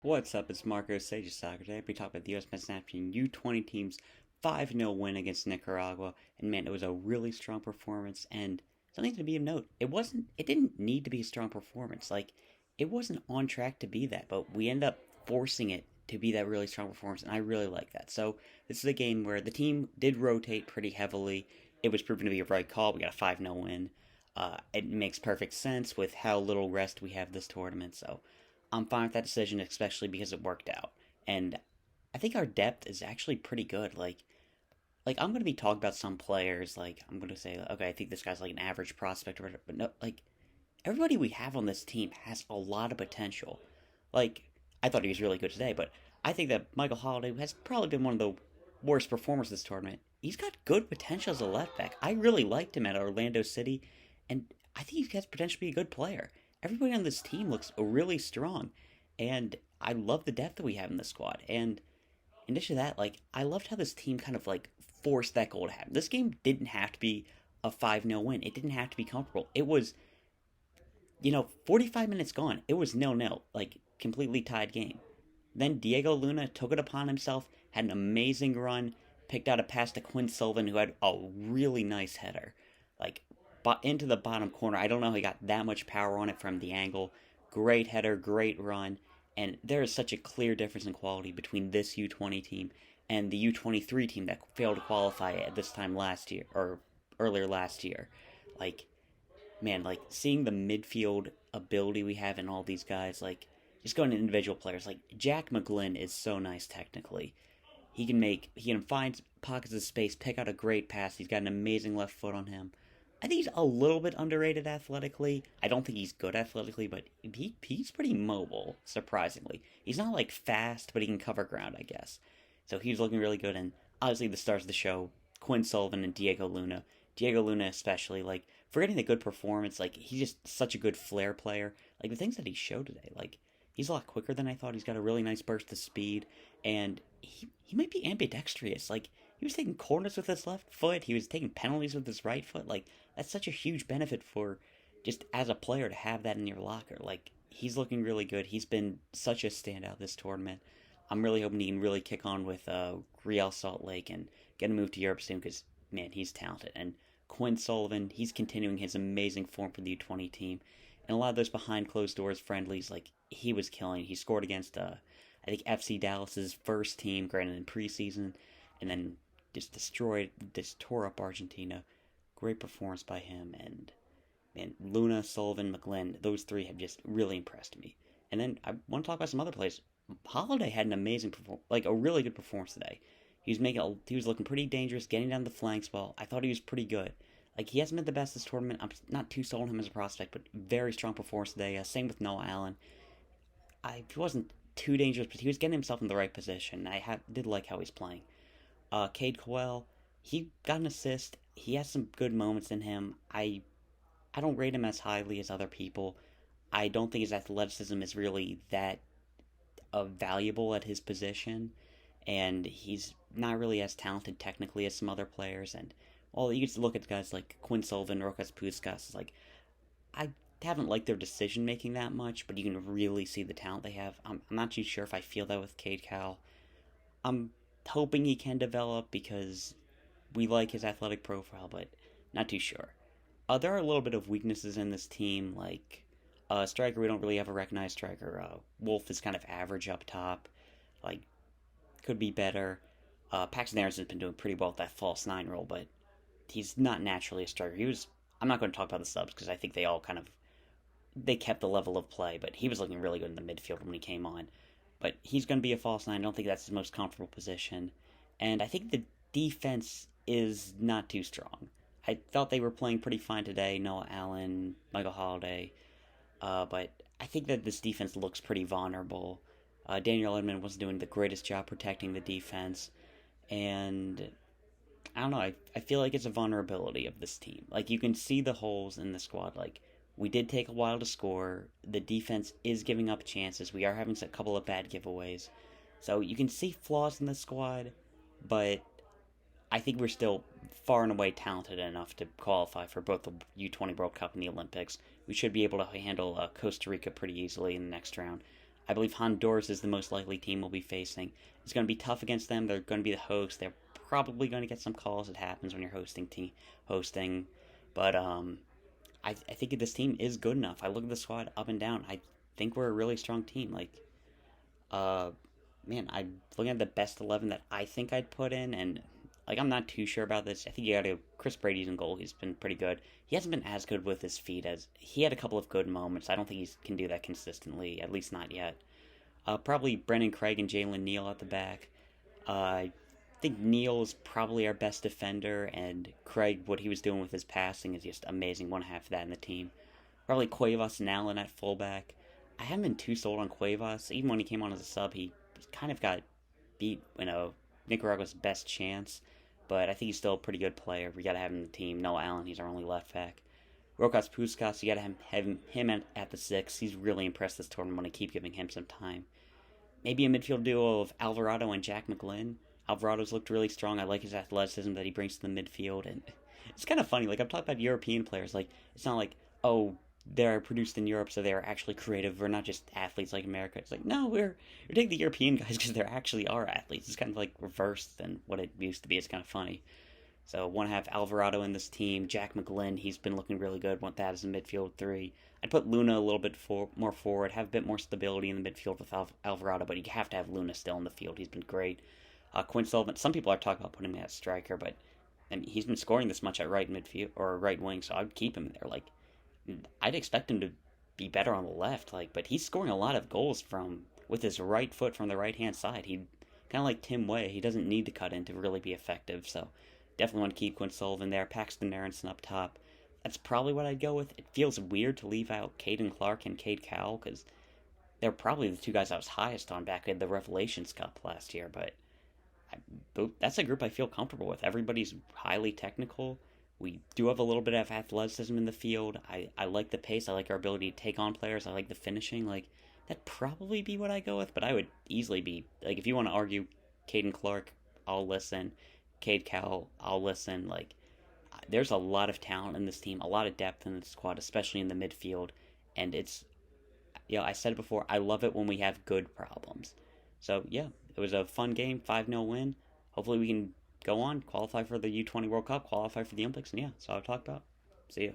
What's up? It's Marco Sage Soccer. Today we talk about the U.S. men's national U20 team's 5-0 win against Nicaragua. And man, it was a really strong performance. And something to be of note, it didn't need to be a strong performance. Like, it wasn't on track to be that, but we ended up forcing it to be that really strong performance. And I really like that. So, this is a game where the team did rotate pretty heavily. It was proven to be a right call. We got a 5-0 win. It makes perfect sense with how little rest we have this tournament. So, I'm fine with that decision, especially because it worked out. And I think our depth is actually pretty good. Like I'm going to be talking about some players. Like I'm going to say, okay, I think this guy's like an average prospect or whatever. But no, like everybody we have on this team has a lot of potential. Like I thought he was really good today, but I think that Michael Holiday has probably been one of the worst performers this tournament. He's got good potential as a left back. I really liked him at Orlando City, and I think he has potential to be a good player. Everybody on this team looks really strong, and I love the depth that we have in the squad. And in addition to that, like I loved how this team kind of like forced that goal to happen. This game didn't have to be a 5-0 win. It didn't have to be comfortable. It was, 45 minutes gone. It was 0-0, like completely tied game. Then Diego Luna took it upon himself, had an amazing run, picked out a pass to Quinn Sullivan, who had a really nice header. Like, into the bottom corner. I don't know how he got that much power on it from the angle. Great header, great run. And there is such a clear difference in quality between this U20 team and the U23 team that failed to qualify at this time last year, or earlier last year. Like, man, like seeing the midfield ability we have in all these guys, like just going to individual players, like Jack McGlynn is so nice technically. He can find pockets of space, pick out a great pass. He's got an amazing left foot on him. I think he's a little bit underrated athletically. I don't think he's good athletically, but he's pretty mobile, surprisingly. He's not like fast, but he can cover ground, I guess. So he's looking really good, and obviously the stars of the show, Quinn Sullivan and Diego Luna. Diego Luna especially, like, forgetting the good performance, like, he's just such a good flair player. Like, the things that he showed today, like, he's a lot quicker than I thought. He's got a really nice burst of speed, and he might be ambidextrous. Like, he was taking corners with his left foot. He was taking penalties with his right foot. Like, that's such a huge benefit for just as a player to have that in your locker. Like, he's looking really good. He's been such a standout this tournament. I'm really hoping he can really kick on with Real Salt Lake and get a move to Europe soon because, man, he's talented. And Quinn Sullivan, he's continuing his amazing form for the U20 team. And a lot of those behind closed doors friendlies, like, he was killing. He scored against, I think, FC Dallas's first team, granted in preseason, and then just tore up Argentina. Great performance by him, and man, Luna, Sullivan, McGlynn, those three have just really impressed me. And then I want to talk about some other players. Holiday had an amazing like a really good performance today. He was looking pretty dangerous, getting down the flanks well. I thought he was pretty good. Like he hasn't been the best this tournament. I'm not too sold on him as a prospect, but very strong performance today. Same with Noah Allen. He wasn't too dangerous, but he was getting himself in the right position. Did like how he's playing. Cade Cowell, he got an assist. He has some good moments in him. I don't rate him as highly as other people. I don't think his athleticism is really that valuable at his position, and he's not really as talented technically as some other players. And well, you just look at guys like Quinn Sullivan, Rokas Puskas. Like I haven't liked their decision making that much, but you can really see the talent they have. I'm not too sure if I feel that with Cade Cowell. I'm hoping he can develop because we like his athletic profile, but not too sure. There are a little bit of weaknesses in this team, like striker. We don't really have a recognized striker. Wolf is kind of average up top, like could be better. Paxton Aaronson's been doing pretty well with that false nine role, but he's not naturally a striker. He was. I'm not going to talk about the subs because I think they kept the level of play, but he was looking really good in the midfield when he came on. But he's going to be a false nine. I don't think that's his most comfortable position, and I think the defense is not too strong. I thought they were playing pretty fine today. Noah Allen, Michael Holiday, but I think that this defense looks pretty vulnerable. Daniel Edmond wasn't doing the greatest job protecting the defense, and I don't know. I feel like it's a vulnerability of this team. Like you can see the holes in the squad. Like we did take a while to score. The defense is giving up chances. We are having a couple of bad giveaways, so you can see flaws in the squad, but I think we're still far and away talented enough to qualify for both the U20 World Cup and the Olympics. We should be able to handle Costa Rica pretty easily in the next round. I believe Honduras is the most likely team we'll be facing. It's going to be tough against them. They're going to be the host. They're probably going to get some calls. It happens when you're hosting. But I think this team is good enough. I look at the squad up and down. I think we're a really strong team. Uh, I'm looking at the best 11 that I think I'd put in, and I'm not too sure about this. I think you got to Chris Brady's in goal. He's been pretty good. He hasn't been as good with his feet as he had a couple of good moments. I don't think he can do that consistently, at least not yet. Probably Brennan Craig and Jalen Neal at the back. I think Neal is probably our best defender, and Craig, what he was doing with his passing is just amazing. One half of that in the team. Probably Cuevas and Allen at fullback. I haven't been too sold on Cuevas. Even when he came on as a sub, he kind of got beat, Nicaragua's best chance. But I think he's still a pretty good player. We got to have him in the team. Noah Allen, he's our only left back. Rokas Puskas, you got to have him at the 6. He's really impressed this tournament. I want to keep giving him some time. Maybe a midfield duo of Alvarado and Jack McGlynn. Alvarado's looked really strong. I like his athleticism that he brings to the midfield. And it's kind of funny. I'm talking about European players. It's not like, oh, they're produced in Europe, so they're actually creative. We're not just athletes like America. It's no, we're taking the European guys because they actually are athletes. It's kind of reversed than what it used to be. It's kind of funny. So one have Alvarado in this team. Jack McGlynn, he's been looking really good. Want that as a midfield 3. I'd put Luna a little bit more forward, have a bit more stability in the midfield with Alvarado, but you have to have Luna still in the field. He's been great. Quinn Sullivan, some people are talking about putting him as striker, but he's been scoring this much at right midfield or right wing, so I'd keep him there. I'd expect him to be better on the left, but he's scoring a lot of goals with his right foot from the right hand side. He kind of like Tim Way. He doesn't need to cut in to really be effective, so definitely want to keep Quinn Sullivan there. Paxton Aronson up top. That's probably what I'd go with. It feels weird to leave out Caden Clark and Cade Cowell because they're probably the 2 guys I was highest on back at the Revelations Cup last year, but that's a group I feel comfortable with. Everybody's highly technical. We do have a little bit of athleticism in the field. I like the pace. I like our ability to take on players. I like the finishing. That'd probably be what I go with, but I would easily be, if you want to argue Caden Clark, I'll listen. Cade Cowell, I'll listen. There's a lot of talent in this team, a lot of depth in the squad, especially in the midfield, and it's, I said it before, I love it when we have good problems. So, yeah, it was a fun game, 5-0 win. Hopefully we can go on, qualify for the U20 World Cup, qualify for the Olympics, and yeah, that's all I've talked about. See ya.